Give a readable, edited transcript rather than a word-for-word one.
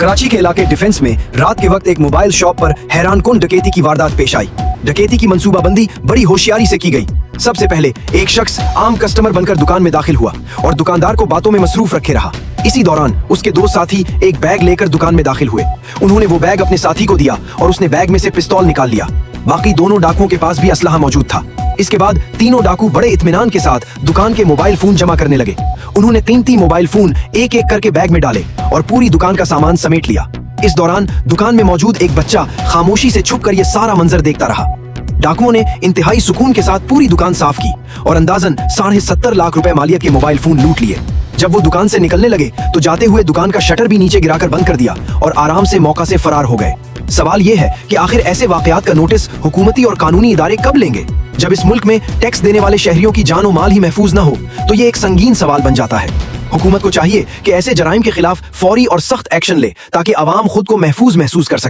कराची के इलाके डिफेंस में रात के वक्त एक मोबाइल शॉप पर हैरान कुन डकैती की वारदात पेश आई। डकैती की मंसूबाबंदी बड़ी होशियारी से की गई। सबसे पहले एक शख्स आम कस्टमर बनकर दुकान में दाखिल हुआ और दुकानदार को बातों में मसरूफ रखे रहा। इसी दौरान उसके दो साथी एक बैग लेकर दुकान में दाखिल हुए। उन्होंने वो बैग अपने साथी को दिया और उसने बैग में से पिस्तौल निकाल लिया। बाकी दोनों डाकुओं के पास भी असलहा मौजूद था। इसके बाद तीनों डाकू बड़े इत्मीनान के साथ दुकान के मोबाइल फोन जमा करने लगे। उन्होंने तीन मोबाइल फोन एक एक करके बैग में डाले और पूरी दुकान का सामान समेट लिया। इस दौरान दुकान में मौजूद एक बच्चा खामोशी से छुप कर ये सारा मंजर देखता रहा। डाकुओं ने इंतहाई सुकून के साथ पूरी दुकान साफ की और अंदाजन 70.5 लाख रुपए मालियत के मोबाइल फोन लूट लिए। जब वो दुकान से निकलने लगे तो जाते हुए दुकान का शटर भी नीचे गिराकर बंद कर दिया और आराम से मौका से फरार हो गए। सवाल ये है कि आखिर ऐसे वाकयात का नोटिस हुकूमती और कानूनी इदारे कब लेंगे? जब इस मुल्क में टैक्स देने वाले शहरियों की जान और माल ही महफूज न हो तो ये एक संगीन सवाल बन जाता है। हुकूमत को चाहिए कि ऐसे जराइम के खिलाफ फौरी और सख्त एक्शन ले ताकि अवाम खुद को महफूज महसूस कर सके।